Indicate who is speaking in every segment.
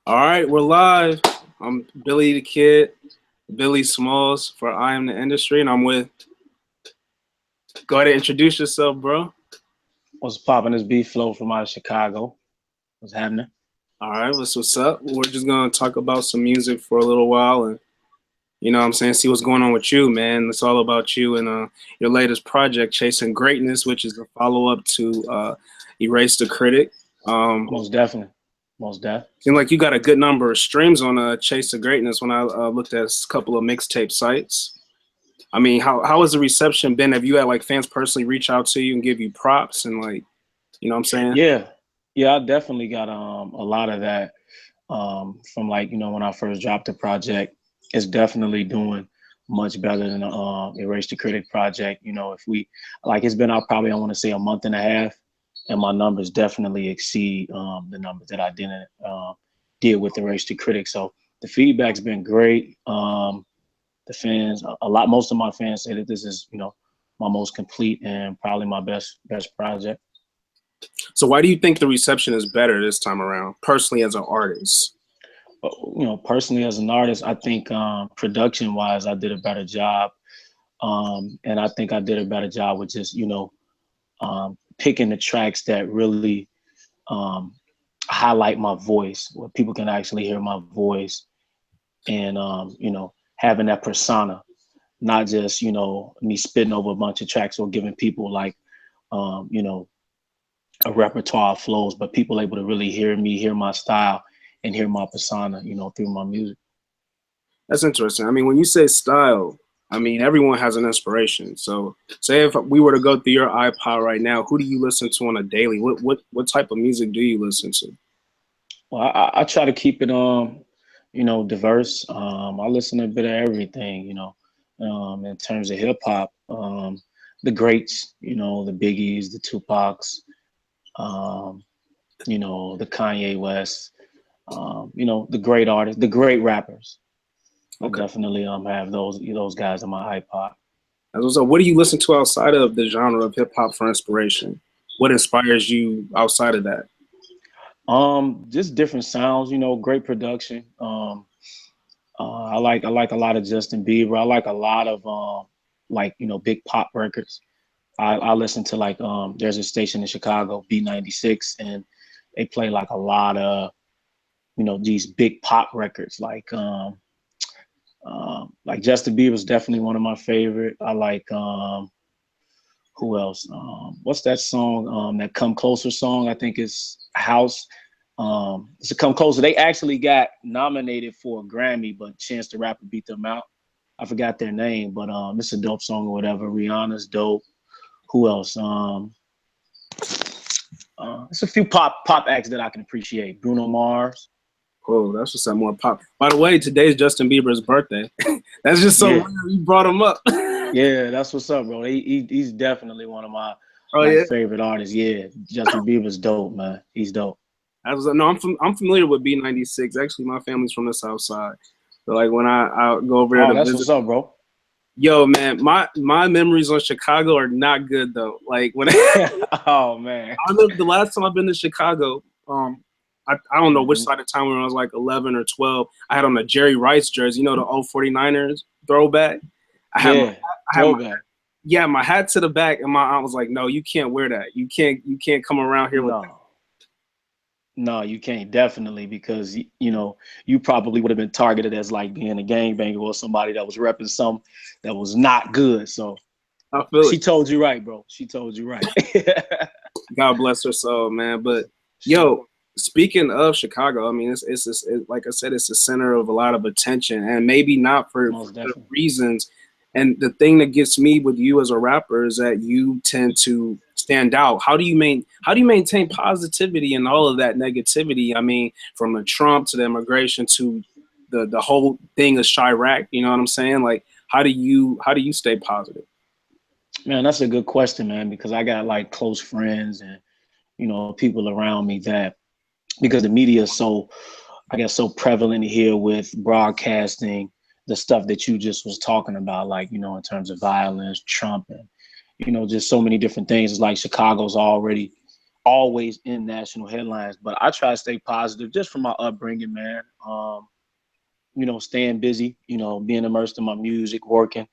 Speaker 1: All right, we're live. I'm Billy the Kid, Billy Smalls for I Am the Industry, and I'm with. Go ahead and introduce yourself, bro.
Speaker 2: What's popping? This Beflow from out of Chicago. What's happening?
Speaker 1: All right, what's up? We're just gonna talk about some music for a little while, and what I'm saying, see what's going on with you, man. It's all about you and your latest project, Chasing Greatness, which is a follow up to Erase the Critic. Um,
Speaker 2: Most definitely. Most def.
Speaker 1: Seemed like you got a good number of streams on Chase to Greatness when I looked at a couple of mixtape sites. I mean, how has the reception been? Have you had like fans personally reach out to you and give you props and like, you know what I'm saying?
Speaker 2: Yeah. Yeah, I definitely got a lot of that from when I first dropped the project. It's definitely doing much better than the Erase the Critic project. If we it's been out probably I want to say a month and a half, and my numbers definitely exceed the numbers that I did with Erase the Critic. So the feedback's been great. The fans, most of my fans say that this is, my most complete and probably my best project.
Speaker 1: So why do you think the reception is better this time around, personally as an artist?
Speaker 2: But, personally as an artist, I think production wise, I did a better job. And I think I did a better job with just, picking the tracks that really um, highlight my voice, where people can actually hear my voice and, having that persona, not just, me spitting over a bunch of tracks or giving people um, you know, a repertoire of flows, but people able to really hear me, hear my style, and hear my persona, through my music.
Speaker 1: That's interesting. I mean, when you say style, I mean everyone has an inspiration. So say if we were to go through your iPod right now, who do you listen to on a daily? What type of music do you listen to?
Speaker 2: Well, I try to keep it diverse. I listen to a bit of everything, in terms of hip hop. The greats, the Biggies, the Tupacs, um, the Kanye West, the great artists, the great rappers. I
Speaker 1: Okay.
Speaker 2: definitely have those guys on my iPod.
Speaker 1: So what do you listen to outside of the genre of hip hop for inspiration? What inspires you outside of that?
Speaker 2: Just different sounds, great production. I like a lot of Justin Bieber. I like a lot of big pop records. I listen to there's a station in Chicago, B96, and they play like a lot of these big pop records. Like Justin Bieber's definitely one of my favorite. I like who else? What's that song? That Come Closer song. I think it's House. It's a Come Closer. They actually got nominated for a Grammy, but Chance the Rapper beat them out. I forgot their name, but it's a dope song or whatever. Rihanna's dope. Who else? It's a few pop acts that I can appreciate. Bruno Mars.
Speaker 1: Oh, that's what's up, more pop. By the way, today's Justin Bieber's birthday. That's just so
Speaker 2: Yeah,
Speaker 1: weird you brought him up.
Speaker 2: yeah, that's what's up, bro. He's definitely one of my
Speaker 1: Oh yeah,
Speaker 2: favorite artists. Yeah, Justin Bieber's dope, man. He's dope.
Speaker 1: no, I'm familiar with B96. Actually, my family's from the South Side. So like when I go over there
Speaker 2: Oh,
Speaker 1: to
Speaker 2: that's
Speaker 1: visit,
Speaker 2: what's up, bro.
Speaker 1: yo man, my memories on Chicago are not good though. Like when
Speaker 2: Oh man.
Speaker 1: I remember the last time I've been to Chicago, I don't know which
Speaker 2: Hmm.
Speaker 1: side of town when I was like 11 or 12. I had on a Jerry Rice jersey, you know, the old 49ers throwback. I had my,
Speaker 2: Yeah,
Speaker 1: I had my,
Speaker 2: throwback.
Speaker 1: yeah, my hat to the back, and my aunt was like, "No, you can't wear that. You can't come around here with that."
Speaker 2: No, no, you can't definitely because you probably would have been targeted as like being a gangbanger or somebody that was repping some that was not good. So
Speaker 1: I feel it.
Speaker 2: she told you right, bro. She told you right.
Speaker 1: God bless her soul, man. But
Speaker 2: Sure.
Speaker 1: yo, speaking of Chicago, I mean, like I said, it's the center of a lot of attention, and maybe not for
Speaker 2: Most
Speaker 1: good
Speaker 2: definitely.
Speaker 1: reasons. And the thing that gets me with you as a rapper is that you tend to stand out. How do you maintain positivity and all of that negativity? I mean, from the Trump to the immigration to the whole thing of Chirac. You know what I'm saying? Like, how do you stay positive?
Speaker 2: Man, that's a good question, man, because I got like close friends and people around me that because the media is so I guess so prevalent here with broadcasting the stuff that you just was talking about, like, in terms of violence, Trump, and, just so many different things. It's like Chicago's already always in national headlines. But I try to stay positive just from my upbringing, man. Staying busy, being immersed in my music, working,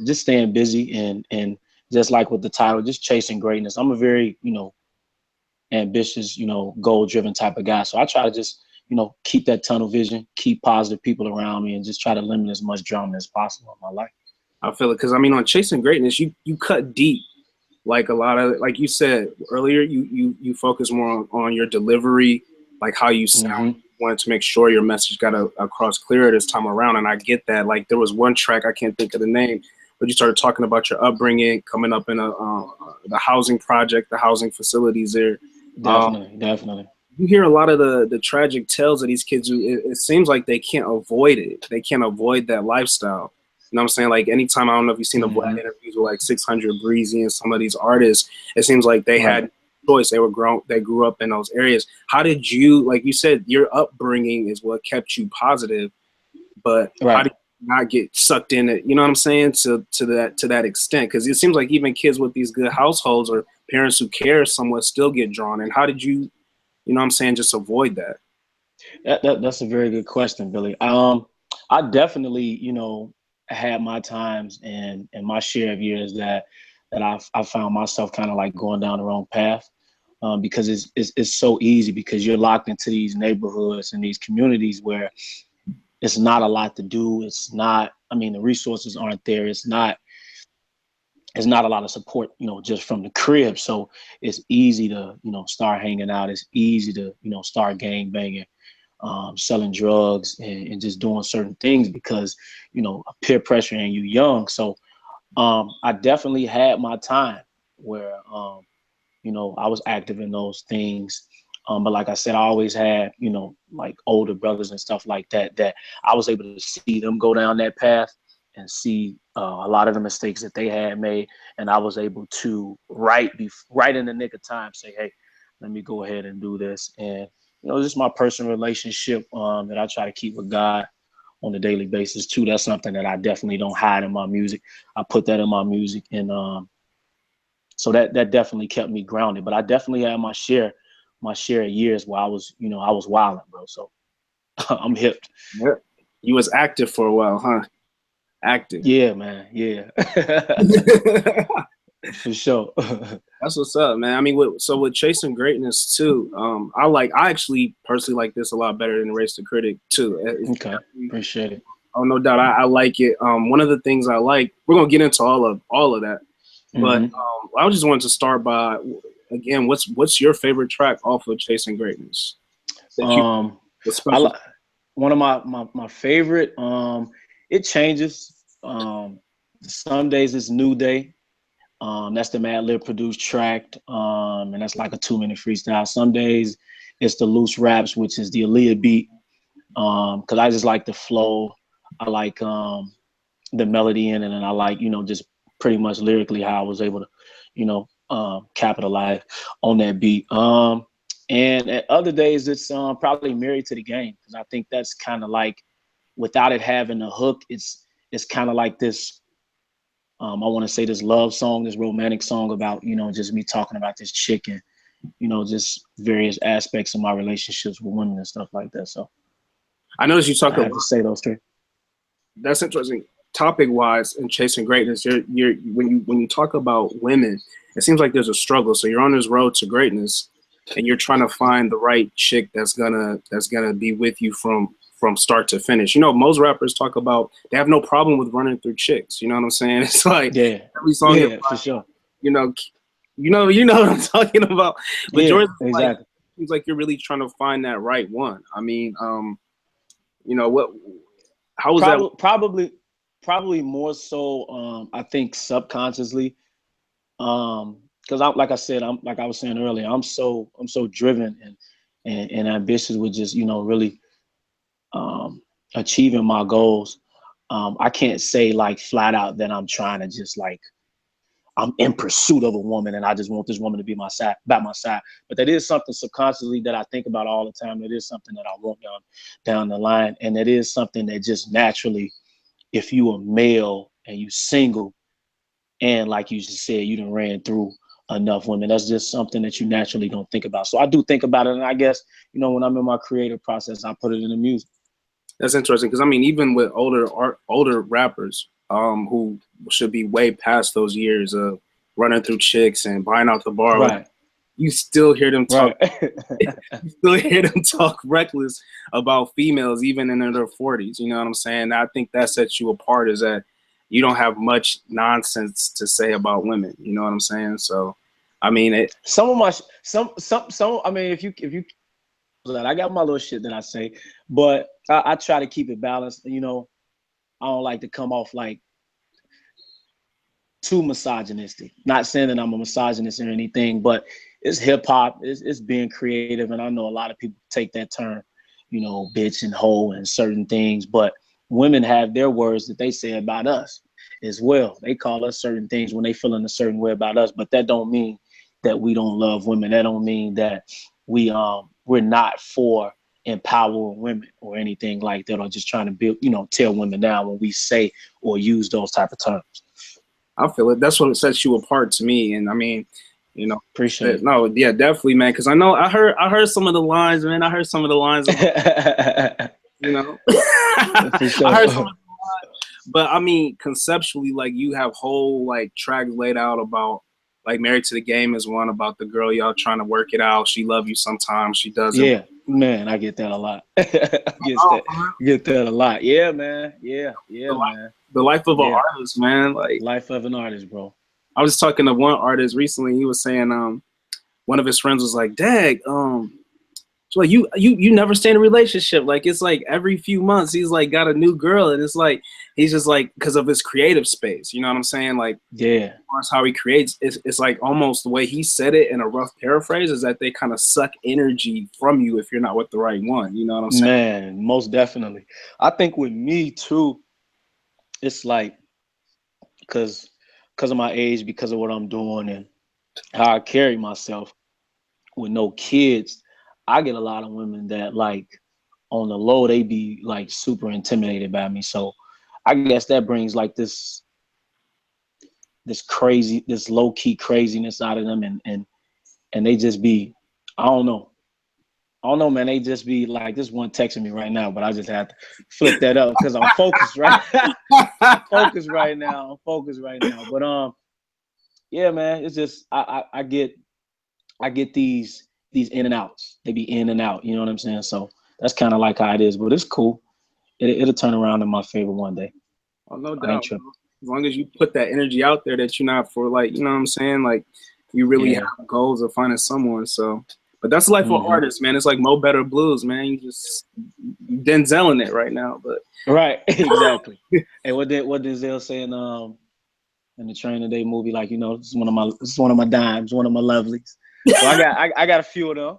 Speaker 2: just staying busy and just like with the title, just chasing greatness. I'm a very, ambitious, goal driven type of guy. So I try to just, keep that tunnel vision, keep positive people around me, and just try to limit as much drama as possible in my life.
Speaker 1: I feel it because I mean, on Chasing Greatness, you cut deep. Like a lot of, like you said earlier, you focus more on your delivery, like how you sound.
Speaker 2: Mm-hmm.
Speaker 1: You wanted to make sure your message got across clearer this time around, and I get that. Like there was one track, I can't think of the name, but you started talking about your upbringing, coming up in the housing project, the housing facilities there.
Speaker 2: Definitely.
Speaker 1: You hear a lot of the tragic tales of these kids who it seems like they can't avoid it. They can't avoid that lifestyle. You know what I'm saying? Like anytime, I don't know if you've seen the Vlad interviews with like 600 Breezy and some of these artists, it seems like they had choice. They grew up in those areas. How did you, like you said, your upbringing is what kept you positive, but how did you not get sucked in it? You know what I'm saying? To that extent, because it seems like even kids with these good households or parents who care somewhat still get drawn in. How did you, you know what I'm saying, just avoid that?
Speaker 2: That's a very good question, Billy. I definitely, had my times and my share of years that I found myself kind of like going down the wrong path, because it's so easy because you're locked into these neighborhoods and these communities where it's not a lot to do. It's not, I mean, the resources aren't there. It's not a lot of support, just from the crib. So it's easy to, start hanging out. It's easy to, start gang banging, selling drugs and just doing certain things because, peer pressure and you young. So I definitely had my time where, I was active in those things. But like I said, I always had, like older brothers and stuff like that, that I was able to see them go down that path and see a lot of the mistakes that they had made. And I was able to right in the nick of time say, hey, let me go ahead and do this. And, just my personal relationship that I try to keep with God on a daily basis too. That's something that I definitely don't hide in my music. I put that in my music. And so that definitely kept me grounded. But I definitely had my share of years where I was, I was wilding, bro. So I'm hip.
Speaker 1: Yeah. You was active for a while, huh? Active.
Speaker 2: Yeah, man. Yeah. For sure.
Speaker 1: That's what's up, man. I mean, with Chasing Greatness too, I actually personally like this a lot better than Race the Critic too.
Speaker 2: Okay, appreciate it.
Speaker 1: Oh, no doubt, I like it. One of the things I like, we're gonna get into all of that, but I just wanted to start by, again, what's your favorite track off of Chasing Greatness? That you was special.
Speaker 2: One of my favorite. It changes. Some days it's New Day. That's the Mad Lib produced track, and that's like a 2-minute freestyle. Some days it's the Loose Raps, which is the Aaliyah beat, because I just like the flow. I like the melody in it, and I like, just pretty much lyrically how I was able to, capitalize on that beat. And at other days it's probably Married to the Game, because I think that's kind of like, without it having a hook, it's kind of like this. I want to say this love song, this romantic song about, just me talking about this chick and, just various aspects of my relationships with women and stuff like that. So
Speaker 1: I noticed you talk
Speaker 2: I have to say those three.
Speaker 1: That's interesting. Topic wise and Chasing Greatness, you're when you talk about women, it seems like there's a struggle. So you're on this road to greatness, and you're trying to find the right chick that's gonna be with you from start to finish. Most rappers talk about they have no problem with running through chicks. You know what I'm saying? It's like every song,
Speaker 2: for sure.
Speaker 1: You know what I'm talking about. But yours,
Speaker 2: exactly.
Speaker 1: Seems like you're really trying to find that right one. I mean, what? How was that?
Speaker 2: Probably more so. I think subconsciously, because like I said, I'm like I was saying earlier, I'm so driven and ambitious with just really achieving my goals. I can't say like flat out that I'm trying to just like I'm in pursuit of a woman and I just want this woman to be by my side. But that is something subconsciously that I think about all the time. That is something that I want down the line, and that is something that just naturally, if you a male and you single, and like you just said, you done ran through enough women. That's just something that you naturally don't think about. So I do think about it, and I guess, you know, when I'm in my creative process, I put it in the music.
Speaker 1: That's interesting because I mean, even with older rappers, who should be way past those years of running through chicks and buying out the bar,
Speaker 2: Right.
Speaker 1: you still hear them talk.
Speaker 2: Right.
Speaker 1: You still hear them talk reckless about females, even in their 40s. You know what I'm saying? I think that sets you apart, is that you don't have much nonsense to say about women. You know what I'm saying? So, I mean,
Speaker 2: Some of my some. I mean, if you, I got my little shit that I say, but I try to keep it balanced. You know, I don't like to come off like too misogynistic. Not saying that I'm a misogynist or anything, but it's hip hop. It's being creative, and I know a lot of people take that term, you know, bitch and hoe and certain things. But women have their words that they say about us as well. They call us certain things when they feel in a certain way about us, but that don't mean that we don't love women. That don't mean that we're not for empowering women or anything like that, or just trying to build, you know, tear women down when we say or use those type of terms.
Speaker 1: I feel it. That's what sets you apart to me. And I mean, you know,
Speaker 2: Appreciate it.
Speaker 1: no, yeah, definitely, man. Because I know I heard some of the lines, man. I heard some of the lines. You know,
Speaker 2: For sure.
Speaker 1: I heard some of the lines, but I mean, conceptually, like you have whole like tracks laid out about like Married to the Game is one, about the girl y'all trying to work it out. She love you sometimes, she doesn't.
Speaker 2: Yeah, man, I get that a lot. Get that a lot. Yeah, man. Yeah, man.
Speaker 1: The life of an
Speaker 2: Yeah.
Speaker 1: artist, man. Like,
Speaker 2: Life of an artist, bro.
Speaker 1: I was talking to one artist recently. He was saying, one of his friends was like, "Dag, so like you never stay in a relationship. Like it's like every few months he's like got a new girl, and it's like he's just like, because of his creative space. You know what I'm saying? Like,
Speaker 2: Yeah,
Speaker 1: as far as how he creates, it's like almost the way he said it in a rough paraphrase is that they kind of suck energy from you if you're not with the right one. You know what I'm saying?
Speaker 2: man, most definitely. I think with me too, it's like because of my age, because of what I'm doing and how I carry myself with no kids, I get a lot of women that like on the low, they be like super intimidated by me. So I guess that brings like this low key craziness out of them, and they just be, I don't know, man. They just be like, this one texting me right now, but I just had to flip that up because I'm focused right. I'm focused right now. But yeah, man. It's just I get these in and outs. They be in and out. You know what I'm saying? So that's kind of like how it is. But it's cool. It'll turn around in my favor one day.
Speaker 1: Oh, no
Speaker 2: I ain't
Speaker 1: doubt.
Speaker 2: tripping.
Speaker 1: As long as you put that energy out there that you're not for, like, you know what I'm saying? Like, you really
Speaker 2: Yeah.
Speaker 1: have goals of finding someone. So, but that's the life of artists, man. It's like Mo Better Blues, man. You just Denzel in it right now, but
Speaker 2: Right. Exactly. Hey, what Denzel say in the Training Day movie? Like, you know, this is one of my dimes, one of my lovelies. So I got a few of them.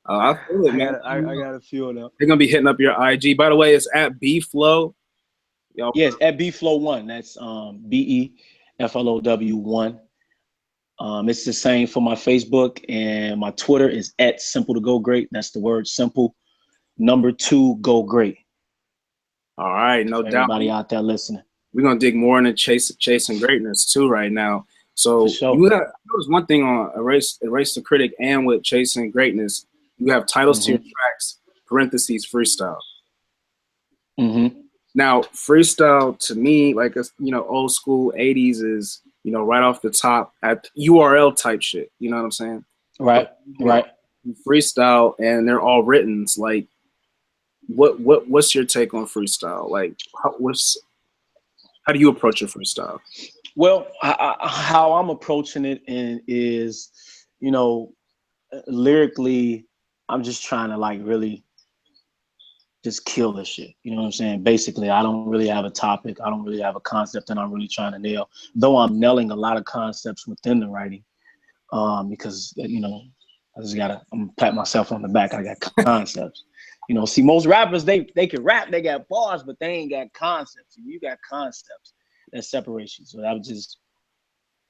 Speaker 1: I feel it, man.
Speaker 2: I got a few of them.
Speaker 1: They're gonna be hitting up your IG. By the way, it's at Beflow. Yo,
Speaker 2: Yes, at Beflow 1. That's BEFLOW 1. It's the same for my Facebook, and my Twitter is at Simple to Go Great. That's the word simple. Number 2 Go Great.
Speaker 1: all right, no
Speaker 2: For
Speaker 1: doubt.
Speaker 2: everybody out there listening.
Speaker 1: We're gonna dig more into chasing greatness too right now. So
Speaker 2: For sure.
Speaker 1: you got there's one thing on Erase the Critic and with Chasing Greatness. You have titles to your tracks, parentheses freestyle. Now, freestyle to me, like, you know, old school 80s is, you know, right off the top at URL type shit. You know what I'm saying?
Speaker 2: Right. Right.
Speaker 1: Freestyle, and they're all written. It's like, what's your take on freestyle? Like, how do you approach your freestyle?
Speaker 2: Well, how I'm approaching it is, you know, lyrically, I'm just trying to like really just kill this shit. You know what I'm saying? Basically, I don't really have a topic. I don't really have a concept that I'm really trying to nail. Though I'm nailing a lot of concepts within the writing, because you know, I'm pat myself on the back. I got concepts. You know, see, most rappers they can rap, they got bars, but they ain't got concepts. You got concepts that separate you. So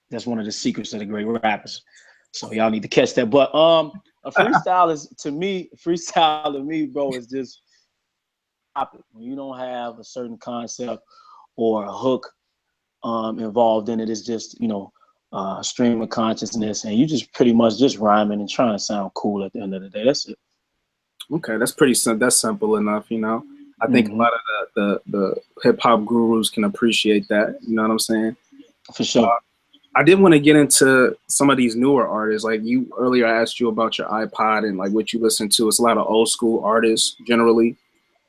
Speaker 2: that's one of the secrets of the great rappers. So y'all need to catch that. But a freestyle to me, bro, is just topic. When you don't have a certain concept or a hook involved in it, it's just, you know, stream of consciousness, and you just pretty much just rhyming and trying to sound cool at the end of the day. That's it.
Speaker 1: Okay, that's simple enough. I think a
Speaker 2: Mm-hmm.
Speaker 1: lot of the hip hop gurus can appreciate that. You know what I'm saying?
Speaker 2: For sure.
Speaker 1: I did want to get into some of these newer artists. Like you earlier, I asked you about your iPod and like what you listen to. It's a lot of old school artists generally,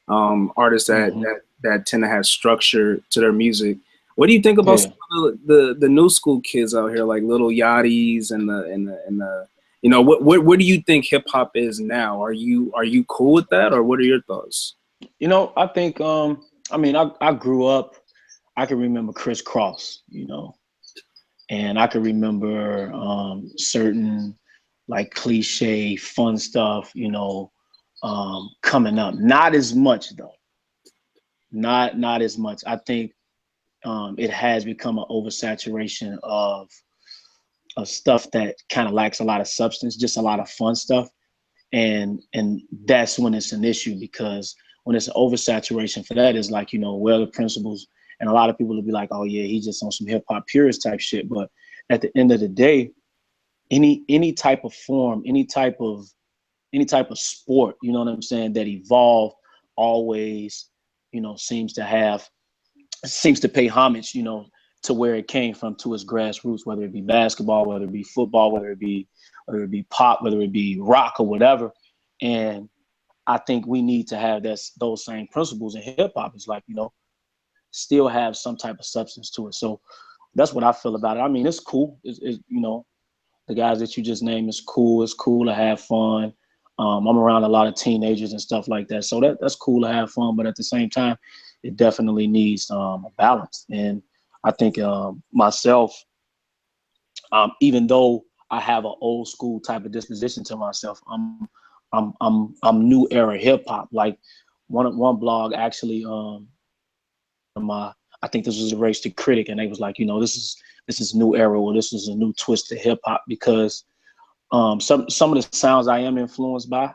Speaker 1: artists
Speaker 2: Mm-hmm.
Speaker 1: that tend to have structure to their music. What do you think about
Speaker 2: Yeah.
Speaker 1: some of the new school kids out here, like little Yachty's and the what do you think hip hop is now? Are you cool with that, or what are your thoughts?
Speaker 2: I think I mean I grew up, I can remember Criss Cross, and I can remember certain like cliche fun stuff, coming up. Not as much though. Not as much. I think it has become an oversaturation of stuff that kind of lacks a lot of substance, just a lot of fun stuff. And that's when it's an issue, because when it's an oversaturation for that, is like, well, the principles, and a lot of people will be like, oh yeah, he's just on some hip hop purist type shit. But at the end of the day, any type of form, any type of sport, you know what I'm saying, that evolve always, seems to pay homage, to where it came from, to its grassroots, whether it be basketball, whether it be football, whether it be pop, whether it be rock or whatever. And I think we need to have those same principles in hip hop. It's like, still have some type of substance to it. So that's what I feel about it. I mean, it's cool. The guys that you just named is cool. It's cool to have fun. I'm around a lot of teenagers and stuff like that. So that's cool to have fun. But at the same time, it definitely needs a balance. And I think myself, even though I have an old school type of disposition to myself, I'm new era hip hop. Like one blog actually, I think this was a Race to Critic, and they was like, this is new era, or this is a new twist to hip hop, because some of the sounds I am influenced by,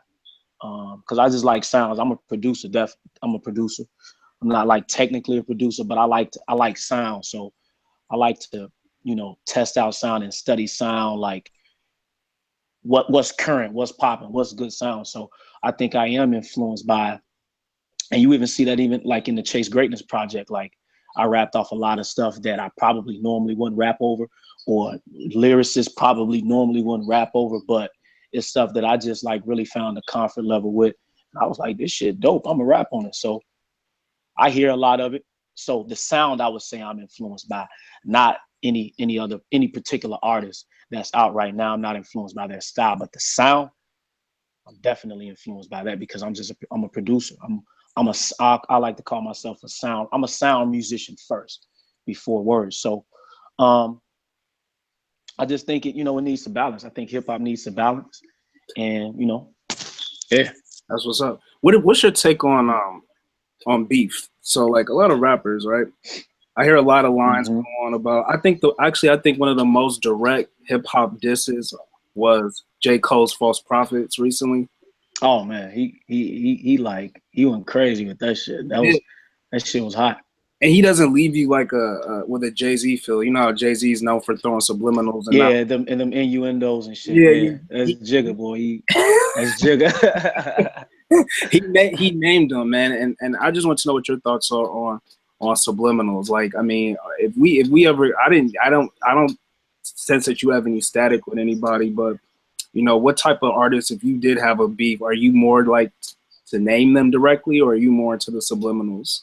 Speaker 2: because I just like sounds. I'm a producer. I'm a producer. I'm not like technically a producer, but I like sound. So I like to, test out sound and study sound, like what's current, what's popping, what's good sound. So I think I am influenced by, and you even see that even like in the Chase Greatness project, like I rapped off a lot of stuff that I probably normally wouldn't rap over, or lyricists probably normally wouldn't rap over, but it's stuff that I just like really found a comfort level with. And I was like, this shit dope, I'm a rap on it. So I hear a lot of it. So the sound, I would say I'm influenced by, not any particular artist that's out right now. I'm not influenced by their style, but the sound, I'm definitely influenced by that, because I'm a producer. I like to call myself I'm a sound musician first before words. So I just think it needs to balance. I think hip hop needs to balance, and yeah.
Speaker 1: That's what's up. What's your take on beef? So like a lot of rappers, right? I hear a lot of lines
Speaker 2: Mm-hmm.
Speaker 1: go on about. I think one of the most direct hip hop disses was J. Cole's False Prophets recently.
Speaker 2: Oh man, he went crazy with that shit.
Speaker 1: Yeah.
Speaker 2: That shit was hot.
Speaker 1: And he doesn't leave you like with a Jay-Z feel. You know how Jay-Z is known for throwing subliminals and not.
Speaker 2: Yeah, them innuendos and shit.
Speaker 1: Yeah,
Speaker 2: Yeah, that's Jigga, boy. That's Jigga.
Speaker 1: he named them, man, and I just want to know what your thoughts are on subliminals. Like, I mean, if we ever, I don't sense that you have any static with anybody, but what type of artists, if you did have a beef, are you more like to name them directly, or are you more into the subliminals?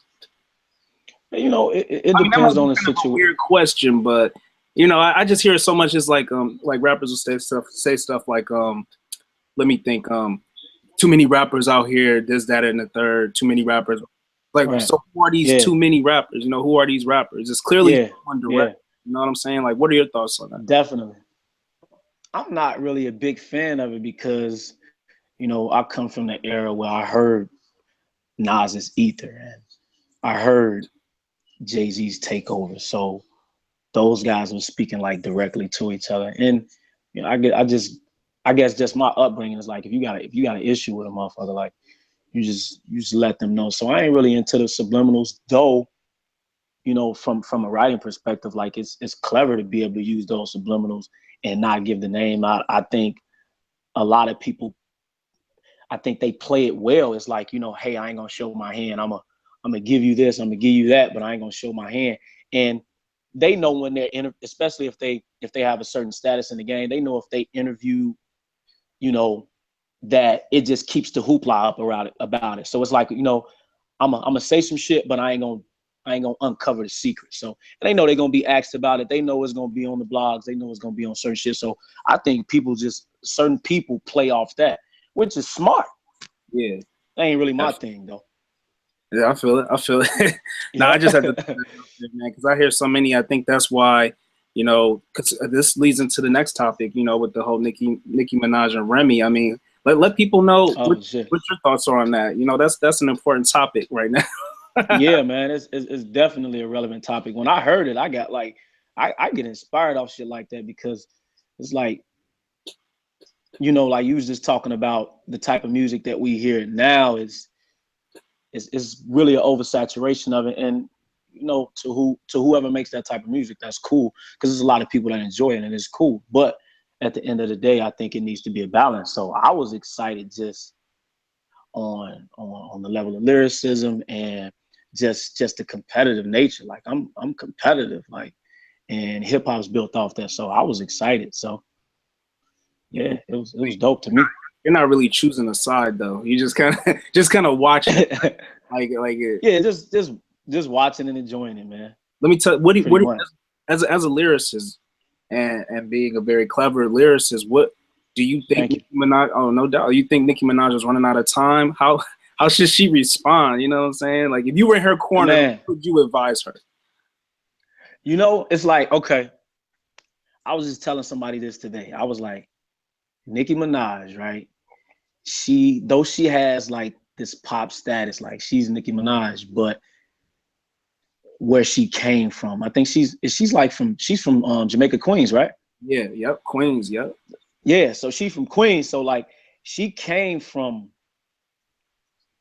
Speaker 2: It
Speaker 1: I mean, that
Speaker 2: depends
Speaker 1: might be
Speaker 2: on the
Speaker 1: kind of a
Speaker 2: situation.
Speaker 1: weird question, but I just hear it so much. It's like rappers will say stuff like let me think too many rappers out here, this, that, and the third. Too many rappers. Like,
Speaker 2: Right.
Speaker 1: so who are these
Speaker 2: Yeah.
Speaker 1: too many rappers? Who are these rappers? It's clearly
Speaker 2: Yeah.
Speaker 1: one
Speaker 2: Yeah.
Speaker 1: direct. You know what I'm saying? Like, what are your thoughts on that?
Speaker 2: Definitely. I'm not really a big fan of it, because I come from the era where I heard Nas's Ether, and I heard Jay-Z's Takeover. So those guys were speaking like directly to each other. And I guess just my upbringing is like, if you got an issue with a motherfucker, like you just let them know. So I ain't really into the subliminals, though you know, from a writing perspective, like it's clever to be able to use those subliminals and not give the name out. I think a lot of people, I think they play it well. It's like, you know, hey, I ain't gonna show my hand. I'm gonna give you this, I'm gonna give you that, but I ain't gonna show my hand. And they know when they're especially if they have a certain status in the game, they know if they interview, you know, that it just keeps the hoopla up about it. So it's like, you know, I'm gonna say some shit, but I ain't gonna uncover the secret. So they know they're gonna be asked about it. They know it's gonna be on the blogs. They know it's gonna be on certain shit. So I think certain people play off that, which is smart.
Speaker 1: Yeah,
Speaker 2: that ain't really my thing though.
Speaker 1: Yeah, I feel it. No, I just had to, man, because I hear so many. I think that's why, you know, because this leads into the next topic, you know, with the whole Nicki Minaj and Remy. I mean, let people know what your thoughts are on that. You know, that's an important topic right now.
Speaker 2: Yeah, man, it's definitely a relevant topic. When I heard it, I got like, I get inspired off shit like that, because it's like, you know, like you was just talking about the type of music that we hear now is really an oversaturation of it. And, you know, to whoever makes that type of music, that's cool, because there's a lot of people that enjoy it and it's cool. But at the end of the day, I think it needs to be a balance. So I was excited just on the level of lyricism and just the competitive nature. Like I'm competitive, like, and hip hop's built off that. So I was excited. So yeah, it was dope to me.
Speaker 1: You're not really choosing a side though. You just kind of watching it, like it.
Speaker 2: Yeah, just watching and enjoying it, man.
Speaker 1: Let me tell you, what do you as a lyricist and being a very clever lyricist, what do you think Nicki Minaj? Oh, no doubt. You think Nicki Minaj is running out of time? How should she respond? You know what I'm saying? Like, if you were in her corner,
Speaker 2: man,
Speaker 1: what would you advise her?
Speaker 2: You know, it's like, okay, I was just telling somebody this today. I was like, Nicki Minaj, right? Though she has like this pop status, like she's Nicki Minaj, but where she came from, I think she's from Jamaica, Queens, right?
Speaker 1: Yeah, yep, Queens, yep.
Speaker 2: Yeah, so she's from Queens. So like she came from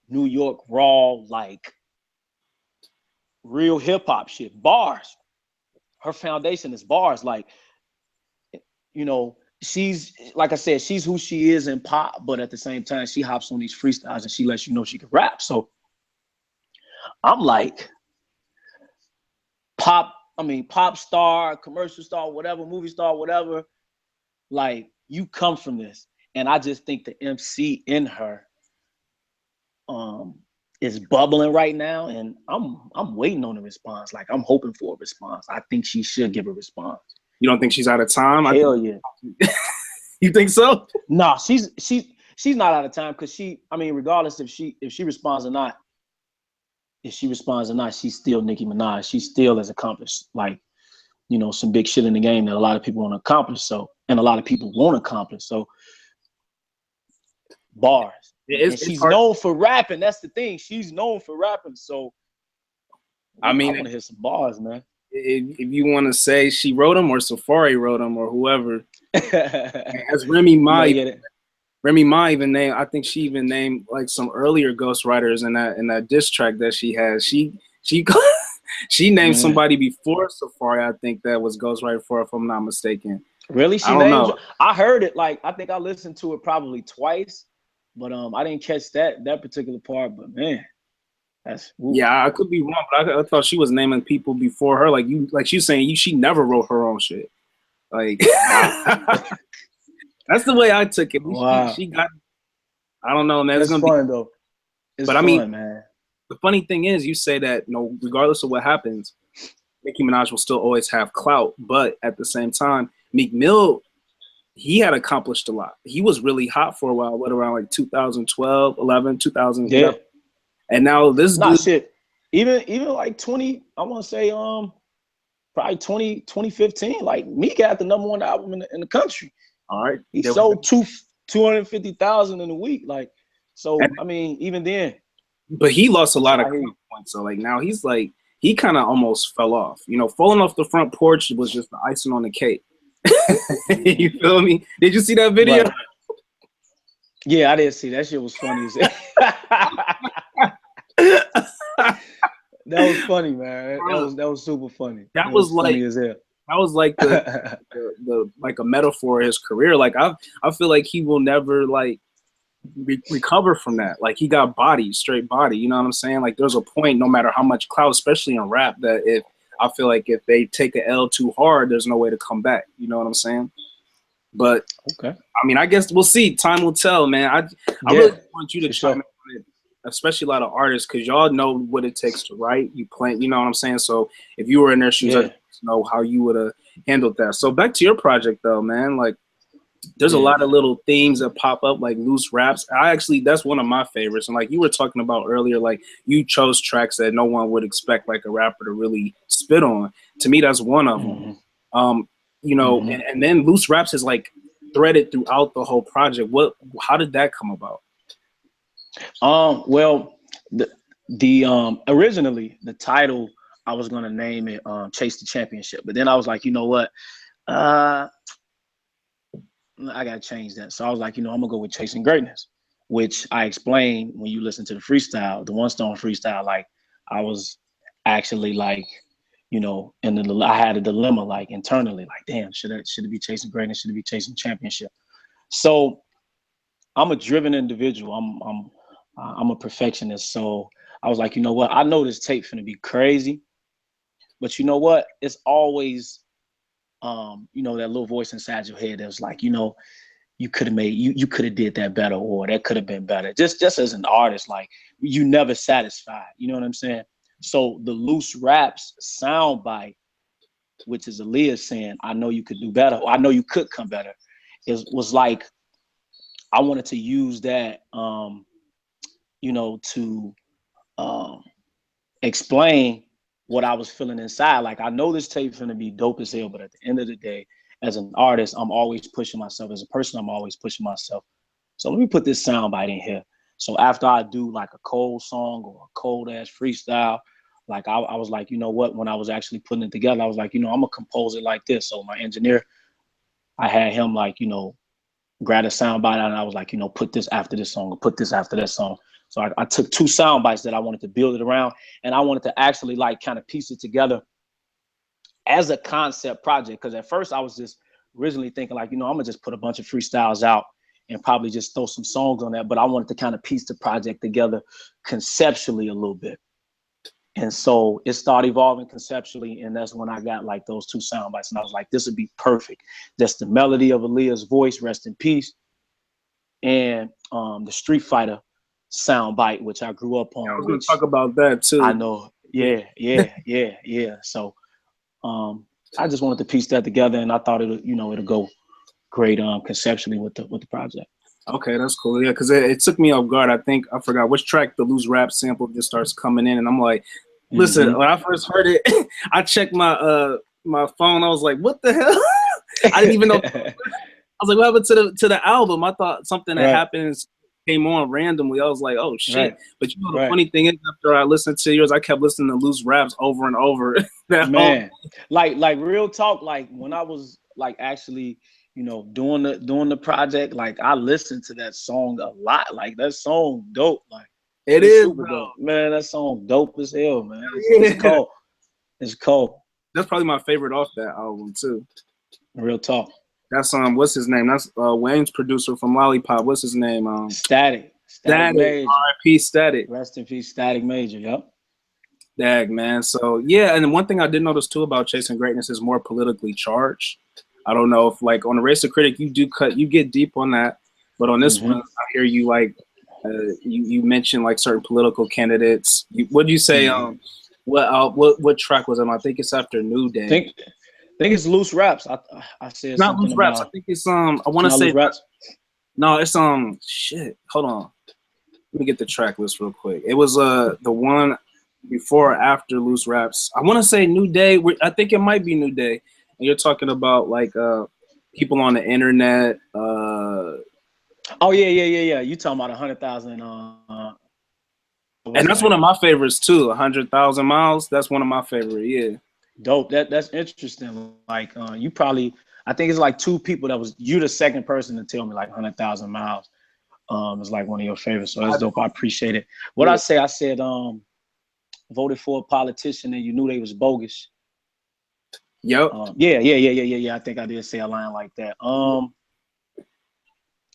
Speaker 2: New York raw, like real hip hop shit, bars. Her foundation is bars. Like, you know, she's, like I said, she's who she is in pop, but at the same time, she hops on these freestyles and she lets you know she can rap. So I'm like, pop star, commercial star, whatever, movie star, whatever. Like, you come from this. And I just think the MC in her is bubbling right now. And I'm waiting on a response. Like, I'm hoping for a response. I think she should give a response.
Speaker 1: You don't think she's out of time?
Speaker 2: Hell yeah.
Speaker 1: You think so?
Speaker 2: No, she's not out of time, because regardless if she responds or not, she's still Nicki Minaj. She still has accomplished, like, you know, some big shit in the game that a lot of people want to accomplish. So, and a lot of people won't accomplish. So, bars. And she's known for rapping. That's the thing. She's known for rapping. So, I want to hear some bars, man.
Speaker 1: If you want to say she wrote them or Safari wrote them or whoever, as Remy Ma even named, I think she even named like some earlier ghostwriters in that diss track that she has. She named somebody before Safari, I think, that was ghostwriter for her, if I'm not mistaken.
Speaker 2: Really?
Speaker 1: I don't know.
Speaker 2: I heard it, like, I think I listened to it probably twice, but I didn't catch that particular part. But man,
Speaker 1: yeah, I could be wrong, but I thought she was naming people before her. Like she's saying she never wrote her own shit. Like, that's the way I took it.
Speaker 2: Wow.
Speaker 1: She got, I don't know, man.
Speaker 2: It's gonna fun, though. It's fun, man.
Speaker 1: The funny thing is, you say that, you know, regardless of what happens, Nicki Minaj will still always have clout. But at the same time, Meek Mill, he had accomplished a lot. He was really hot for a while, around like 2012, 11, 2000.
Speaker 2: Yeah.
Speaker 1: And now this
Speaker 2: dude, shit. Even like 20, I want to say probably 2015, like Meek had the #1 album in the country.
Speaker 1: All right.
Speaker 2: He sold 250,000 in a week. Like, so even then.
Speaker 1: But he lost a lot of points. So like now he's like, he kind of almost fell off. You know, falling off the front porch was just the icing on the cake. You feel me? Did you see that video?
Speaker 2: Right. Yeah, I didn't see that. Shit was funny. That That was funny, man. That was super funny.
Speaker 1: That
Speaker 2: It
Speaker 1: was
Speaker 2: was
Speaker 1: like
Speaker 2: funny as hell.
Speaker 1: that was like the like a metaphor of his career. Like I feel like he will never like recover from that. Like he got body, straight body. You know what I'm saying? Like there's a point, no matter how much clout, especially in rap, that if I feel like if they take an L too hard, there's no way to come back. You know what I'm saying? But
Speaker 2: Okay.
Speaker 1: I mean, I guess we'll see. Time will tell, man. I
Speaker 2: Yeah,
Speaker 1: really want you to
Speaker 2: for
Speaker 1: chime in
Speaker 2: sure.
Speaker 1: on it, especially a lot of artists, because y'all know what it takes to write. You plan, you know what I'm saying? So if you were in their shoes, I'd
Speaker 2: Yeah,
Speaker 1: like to know how you would have handled that. So back to your project though, man. Like there's a
Speaker 2: yeah.
Speaker 1: lot of little themes that pop up, like loose raps. That's one of my favorites. And like you were talking about earlier, like you chose tracks that no one would expect like a rapper to really spit on. To me, that's one of them.
Speaker 2: Mm-hmm.
Speaker 1: Um,
Speaker 2: Mm-hmm.
Speaker 1: and then loose raps is like threaded throughout the whole project. How did that come about?
Speaker 2: Well, the originally the title I was gonna name it Chase the Championship, but then I was like, you know what? I gotta change that. So I was like, I'm gonna go with Chasing Greatness, which I explained when you listen to the freestyle, the One Stone freestyle. Like I was actually like, and I had a dilemma like internally, like, damn, should it be Chasing Greatness? Should it be Chasing Championship? So I'm a driven individual. I'm a perfectionist. So I was like, you know what? I know this tape finna be crazy, but you know what? It's always, that little voice inside your head that was like, you could have you could have did that better, or that could have been better. Just as an artist, like you never satisfied. You know what I'm saying? So the loose raps sound bite, which is Aaliyah saying, I know you could do better, or I know you could come better, was like I wanted to use that to explain what I was feeling inside. Like I know this tape's gonna be dope as hell, but at the end of the day, as an artist, I'm always pushing myself. As a person, I'm always pushing myself. So let me put this soundbite in here. So after I do like a cold song or a cold ass freestyle, like I was like, you know what? When I was actually putting it together, I was like, I'm gonna compose it like this. So my engineer, I had him like, grab a soundbite out, and I was like, put this after this song, or put this after that song. So I took two sound bites that I wanted to build it around, and I wanted to actually like kind of piece it together as a concept project. Because at first I was just originally thinking like, I'm gonna just put a bunch of freestyles out and probably just throw some songs on that. But I wanted to kind of piece the project together conceptually a little bit. And so it started evolving conceptually, and that's when I got like those two sound bites, and I was like, this would be perfect. That's the melody of Aaliyah's voice, rest in peace, and the Street Fighter sound bite, which I grew up
Speaker 1: I
Speaker 2: on,
Speaker 1: was going to
Speaker 2: which
Speaker 1: talk about that too.
Speaker 2: I know, yeah. So I just wanted to piece that together, and I thought it'll go great conceptually with the project.
Speaker 1: Okay, that's cool. Yeah, because it took me off guard. I think I forgot which track the loose rap sample just starts coming in, and I'm like, listen, when I first heard it, I checked my phone. I was like, what the hell? I didn't even know. I was like, what happened to the album? I thought something had happened, came on randomly. I was like, oh shit. But the funny thing is, after I listened to yours, I kept listening to loose raps over and over.
Speaker 2: Man, like real talk, like when I was like actually doing the project, like I listened to that song a lot. Like that song dope. Like
Speaker 1: it is
Speaker 2: super dope. Man, that song dope as hell, man. It's cold. It's cold.
Speaker 1: That's probably my favorite off that album too.
Speaker 2: Real talk.
Speaker 1: That's what's his name? That's Wayne's producer from Lollipop. What's his name?
Speaker 2: Static Major.
Speaker 1: R.I.P. Static.
Speaker 2: Rest in peace, Static Major. Yep.
Speaker 1: Dag, man. So yeah, and one thing I did notice too about Chasing Greatness is more politically charged. I don't know if like on the Race of Critic you get deep on that, but on this one I hear you like you mentioned like certain political candidates. What do you say? What track was it? I think it's after New Day.
Speaker 2: I think it's loose raps. I said
Speaker 1: not
Speaker 2: something
Speaker 1: loose raps.
Speaker 2: about.
Speaker 1: I think it's I want to say
Speaker 2: raps.
Speaker 1: No, it's shit. Hold on, let me get the track list real quick. It was the one before or after loose raps. I want to say New Day. I think it might be New Day. And you're talking about like people on the internet.
Speaker 2: Oh yeah. You talking about 100,000?
Speaker 1: And that's one of my favorites too. 100,000 miles. That's one of my favorite. Yeah.
Speaker 2: Dope. That's interesting. Like you probably, I think it's like two people that was you the second person to tell me like 100,000 miles. It's like one of your favorites. So that's dope. I appreciate it. What I said voted for a politician and you knew they was bogus.
Speaker 1: Yep.
Speaker 2: Yeah. I think I did say a line like that.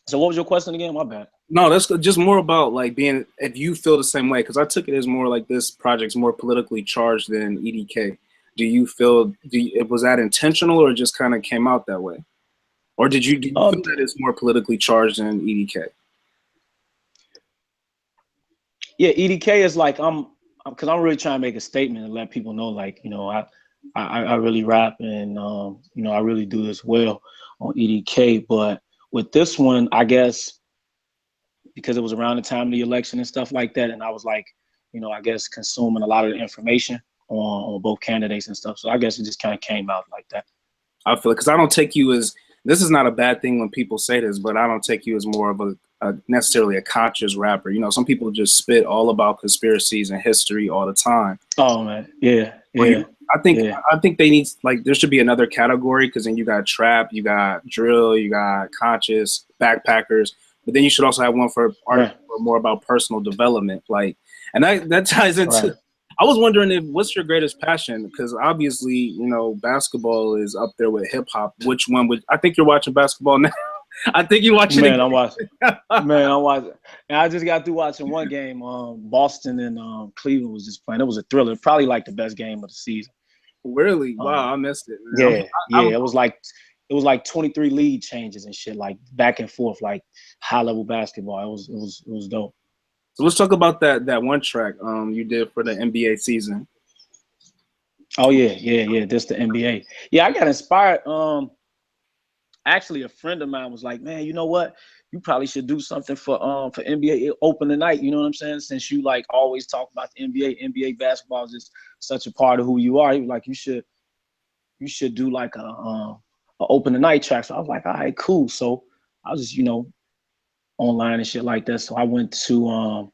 Speaker 2: So what was your question again? My bad.
Speaker 1: No, that's just more about like being, if you feel the same way, because I took it as more like this project's more politically charged than EDK. Do you feel, was that intentional or just kind of came out that way? Or do you feel that it's more politically charged than EDK?
Speaker 2: Yeah, EDK is like, because I'm really trying to make a statement and let people know, like, you know, I really rap and, you know, I really do this well on EDK. But with this one, I guess, because it was around the time of the election and stuff like that, and I was like, you know, I guess consuming a lot of the information on both candidates and stuff. So I guess it just kind of came out like that.
Speaker 1: I feel it, because I don't take you as, this is not a bad thing when people say this, but I don't take you as more of a necessarily a conscious rapper. You know, some people just spit all about conspiracies and history all the time.
Speaker 2: Oh man, yeah.
Speaker 1: I think they need, like, there should be another category, because then you got trap, you got drill, you got conscious, backpackers, but then you should also have one for artists who are more about personal development. Like, and that ties into. Right. I was wondering what's your greatest passion? Because obviously, you know, basketball is up there with hip hop. Which one would, I think you're watching basketball now? I think you're watching.
Speaker 2: Man, I'm watching. Man, I'm watching. And I just got through watching one game. Boston and Cleveland was just playing. It was a thriller. Probably like the best game of the season.
Speaker 1: Really? Wow, I missed it, man.
Speaker 2: It was like 23 lead changes and shit, like back and forth, like high level basketball. It was dope.
Speaker 1: So let's talk about that one track you did for the NBA season.
Speaker 2: Oh yeah. This the NBA. Yeah, I got inspired. Actually, a friend of mine was like, "Man, you know what? You probably should do something for NBA Open tonight." You know what I'm saying? Since you like always talk about the NBA basketball is just such a part of who you are. He was like, you should do like a Open tonight track. So I was like, all right, cool. So I was just, you know, online and shit like that. So I went to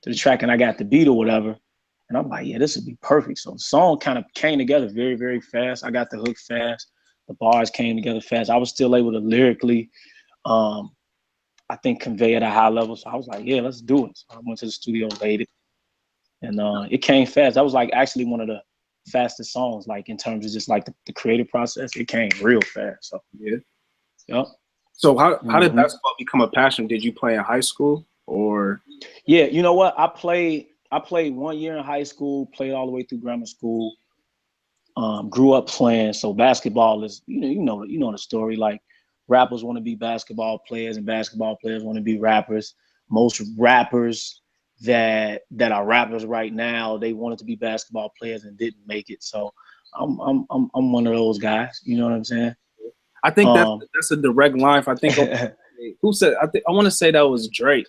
Speaker 2: the track and I got the beat or whatever. And I'm like, yeah, this would be perfect. So the song kind of came together very, very fast. I got the hook fast. The bars came together fast. I was still able to lyrically, I think, convey at a high level. So I was like, yeah, let's do it. So I went to the studio, laid it. And it came fast. That was like actually one of the fastest songs, like in terms of just like the creative process. It came real fast. So
Speaker 1: yeah.
Speaker 2: Yep.
Speaker 1: So how did basketball become a passion? Did you play in high school or?
Speaker 2: Yeah, you know what? I played 1 year in high school, played all the way through grammar school. Grew up playing. So basketball is, you know the story. Like rappers want to be basketball players and basketball players want to be rappers. Most rappers that are rappers right now, they wanted to be basketball players and didn't make it. So I'm one of those guys. You know what I'm saying?
Speaker 1: I think that's a direct line. I think who said? I want to say that was Drake.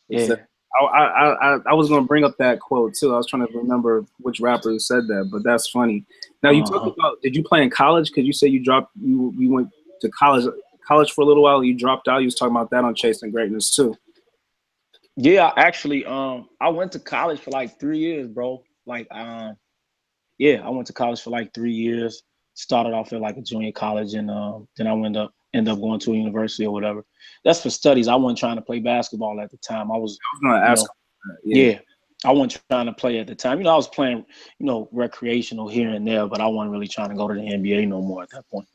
Speaker 2: Yeah.
Speaker 1: I was gonna bring up that quote too. I was trying to remember which rapper said that, but that's funny. Now you talk about, did you play in college? Because you said you went to college for a little while. You dropped out. You was talking about that on Chasing Greatness too.
Speaker 2: Yeah, actually, I went to college for like 3 years, bro. Like, yeah, I went to college for like 3 years. Started off at like a junior college, and then I end up going to a university or whatever. That's for studies. I wasn't trying to play basketball at the time. I was
Speaker 1: going to ask.
Speaker 2: Yeah, I wasn't trying to play at the time. You know, I was playing, recreational here and there, but I wasn't really trying to go to the NBA no more at that point.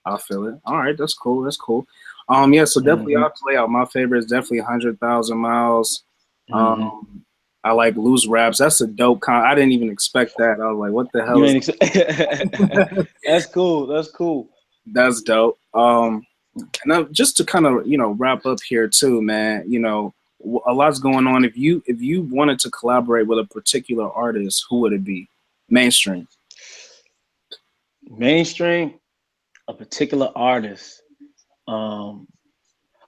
Speaker 1: I feel it. All right, that's cool. That's cool. Yeah, so definitely I'll play out. My favorite is definitely 100,000 Miles. I like Loose Raps. That's a dope I didn't even expect that. I was like, what the hell is
Speaker 2: that? That's cool. That's cool.
Speaker 1: That's dope. And just to kind of, wrap up here too, man, a lot's going on. If you wanted to collaborate with a particular artist, who would it be? Mainstream.
Speaker 2: Mainstream, a particular artist.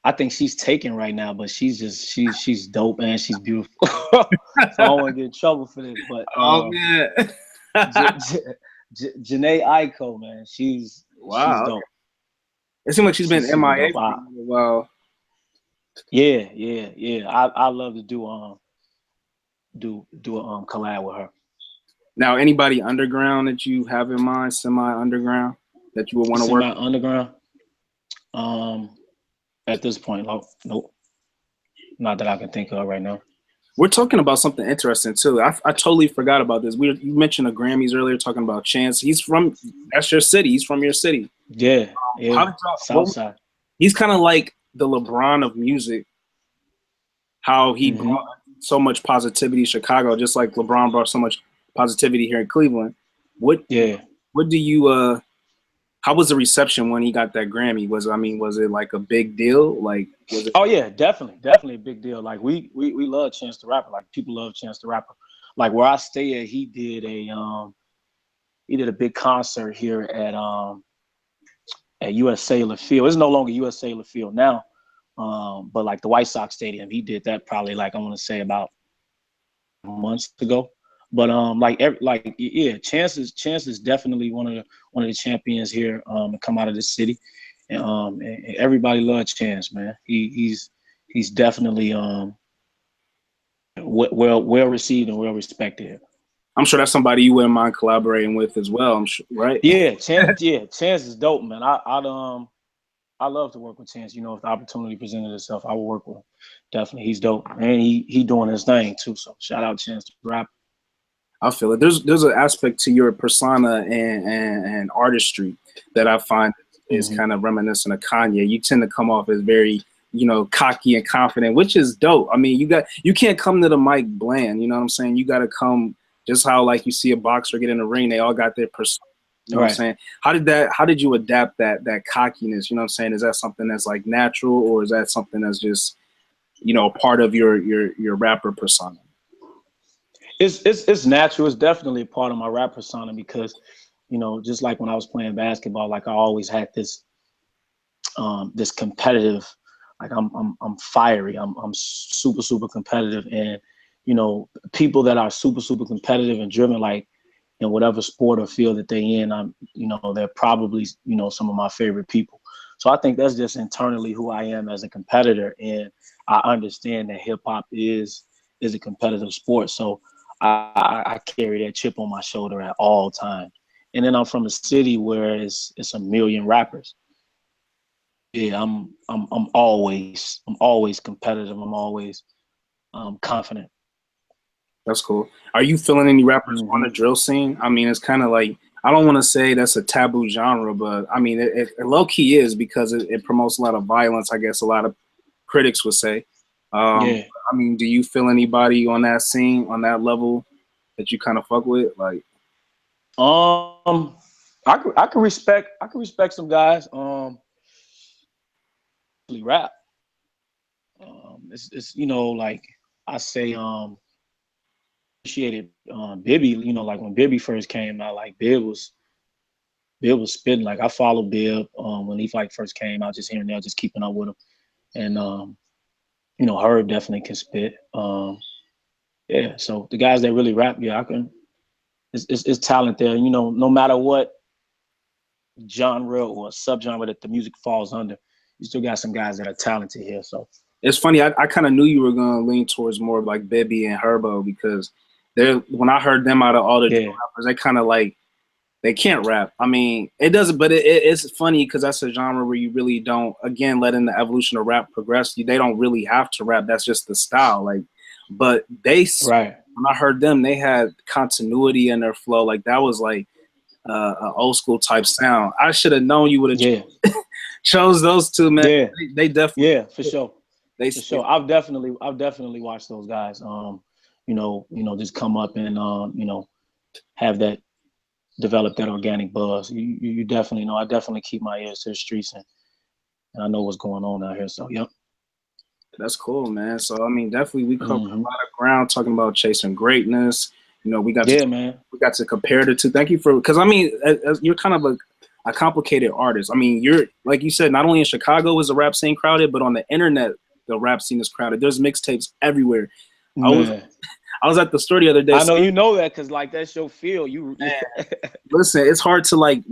Speaker 2: I think she's taken right now, but she's dope and she's beautiful. So I don't want to get in trouble for this, but
Speaker 1: man.
Speaker 2: Janae Aiko, man, she's dope.
Speaker 1: It seems like she's been MIA for a while.
Speaker 2: Yeah. I love to do a collab with her.
Speaker 1: Now, anybody underground that you have in mind, semi-underground, that you would want to work?
Speaker 2: Semi-underground. At this point, nope. Not that I can think of right now.
Speaker 1: We're talking about something interesting too. I totally forgot about this. You mentioned the Grammys earlier, talking about Chance. That's your city. He's from your city.
Speaker 2: Yeah,
Speaker 1: How
Speaker 2: yeah,
Speaker 1: did y'all?
Speaker 2: Southside.
Speaker 1: He's kind of like the LeBron of music. How he brought so much positivity to Chicago, just like LeBron brought so much positivity here in Cleveland. What
Speaker 2: Yeah.
Speaker 1: what do you How was the reception when he got that Grammy? Was it like a big deal? Like was it?
Speaker 2: Oh yeah, definitely a big deal. Like we love Chance the Rapper. Like people love Chance the Rapper. Like where I stay at, he did a big concert here at US Cellular Field. It's no longer US Cellular Field now, but like the White Sox Stadium, he did that probably like I want to say about months ago. But yeah, Chance is definitely one of the champions here to come out of the city, and everybody loves Chance, man. He's definitely well received and well respected.
Speaker 1: I'm sure that's somebody you wouldn't mind collaborating with as well. I'm sure, right?
Speaker 2: Chance is dope, man. I love to work with Chance. You know, if the opportunity presented itself, I would work with him. Definitely, he's dope, and he doing his thing too. So shout out Chance the Rapper.
Speaker 1: I feel it. There's an aspect to your persona and artistry that I find is kind of reminiscent of Kanye. You tend to come off as very, cocky and confident, which is dope. I mean, you can't come to the mic bland. You know what I'm saying? You got to come just how like you see a boxer get in the ring. They all got their persona. You know what I'm saying? How did you adapt that cockiness? You know what I'm saying? Is that something that's like natural, or is that something that's just, part of your rapper persona?
Speaker 2: It's natural. It's definitely a part of my rap persona because, just like when I was playing basketball, like I always had this this competitive, like I'm fiery. I'm super competitive, and people that are super competitive and driven, like in whatever sport or field that they in, they're probably some of my favorite people. So I think that's just internally who I am as a competitor, and I understand that hip hop is a competitive sport. So I carry that chip on my shoulder at all times. And then I'm from a city where it's a million rappers. Yeah, I'm always competitive. I'm always confident.
Speaker 1: That's cool. Are you feeling any rappers on the drill scene? I mean, it's kind of like, I don't want to say that's a taboo genre, but I mean, it low key is because it promotes a lot of violence. I guess a lot of critics would say.
Speaker 2: Yeah.
Speaker 1: I mean, do you feel anybody on that scene, on that level, that you kind of fuck with? Like,
Speaker 2: I can respect some guys. Rap. It's like I say appreciated Bibby. Like when Bibby first came out, like Bill was spitting. Like I followed Bill when he like first came out, just here and there, just keeping up with him. And Herb definitely can spit. Yeah, so the guys that really rap, yeah, I can. It's talent there. No matter what genre or subgenre that the music falls under, you still got some guys that are talented here. So
Speaker 1: it's funny. I kind of knew you were gonna lean towards more like Bibby and Herbo because when I heard them out of all the drill rappers, they kind of like they can't rap. I mean, it doesn't, but it's funny because that's a genre where you really don't. Again, letting the evolution of rap progress, they don't really have to rap. That's just the style. Like, but when I heard them, they had continuity in their flow. Like that was like an old school type sound. I should have known you would have chose those two, man.
Speaker 2: Yeah,
Speaker 1: they definitely
Speaker 2: for sure. For sure. I've definitely watched those guys. Just come up and have that develop that organic buzz. You definitely know. I definitely keep my ears to the streets and I know what's going on out here. So yep.
Speaker 1: That's cool, man. So I mean, definitely we covered a lot of ground talking about chasing greatness. We got we got to compare the two. Thank you because I mean, you're kind of a complicated artist. I mean, you're like you said, not only in Chicago is the rap scene crowded, but on the internet the rap scene is crowded. There's mixtapes everywhere. I was at the store the other day.
Speaker 2: I know you know that because like that's your feel.
Speaker 1: Listen, it's hard to like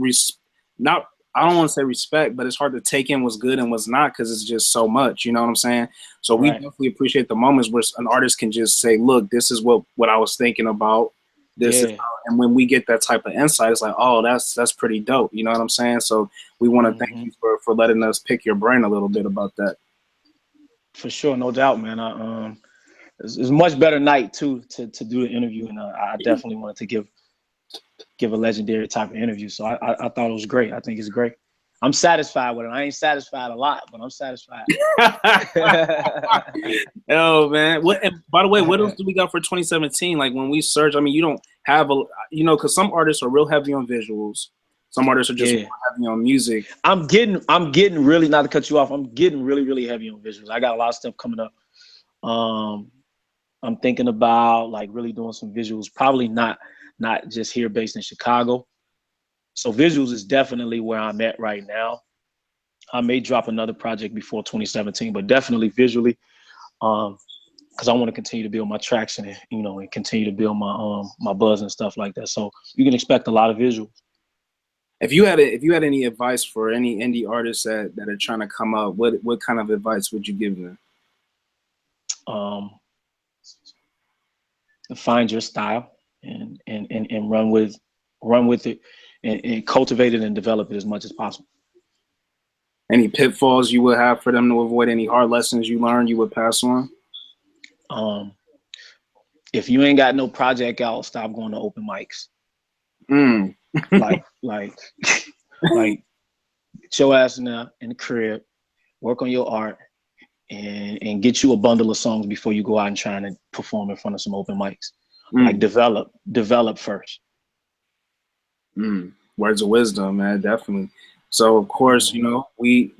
Speaker 1: I don't want to say respect, but it's hard to take in what's good and what's not because it's just so much. You know what I'm saying? So we definitely appreciate the moments where an artist can just say, "Look, this is what I was thinking about." And when we get that type of insight, it's like, "Oh, that's pretty dope." You know what I'm saying? So we want to thank you for letting us pick your brain a little bit about that.
Speaker 2: For sure, no doubt, man. it's a much better night too to do the interview, and I definitely wanted to give a legendary type of interview. So I thought it was great. I think it's great. I'm satisfied with it. I ain't satisfied a lot, but I'm satisfied.
Speaker 1: Oh man! What? And by the way, what else do we got for 2017? Like when we search, I mean, you don't have a, you know, because some artists are real heavy on visuals. Some artists are just more heavy on music.
Speaker 2: I'm getting really, not to cut you off, I'm getting really heavy on visuals. I got a lot of stuff coming up. I'm thinking about like really doing some visuals, probably not just here based in Chicago. So visuals is definitely where I'm at right now. I may drop another project before 2017, but definitely visually, because I want to continue to build my traction and, you know, and continue to build my my buzz and stuff like that. So you can expect a lot of visuals.
Speaker 1: If you had any advice for any indie artists that are trying to come up, what kind of advice would you give them?
Speaker 2: Find your style and run with it and cultivate it and develop it as much as possible.
Speaker 1: Any pitfalls you would have for them to avoid? Any hard lessons you learned you would pass on?
Speaker 2: If you ain't got no project out, stop going to open mics. like get your ass in the crib, work on your art, and get you a bundle of songs before you go out and try to perform in front of some open mics. Like develop first.
Speaker 1: Words of wisdom, man, definitely. So of course, you know, we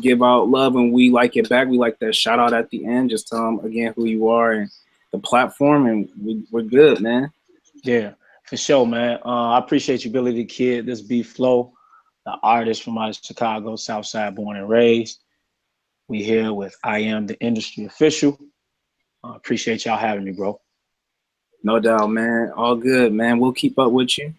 Speaker 1: give out love and we like it back. We like that shout out at the end. Just tell them again who you are and the platform, and we're good, man.
Speaker 2: Yeah, for sure, man. I appreciate you, Billy the Kid. This Beflow, the artist from out of Chicago, Southside, born and raised. We here with I Am the Industry Official. Appreciate y'all having me, bro.
Speaker 1: No doubt, man. All good, man. We'll keep up with you.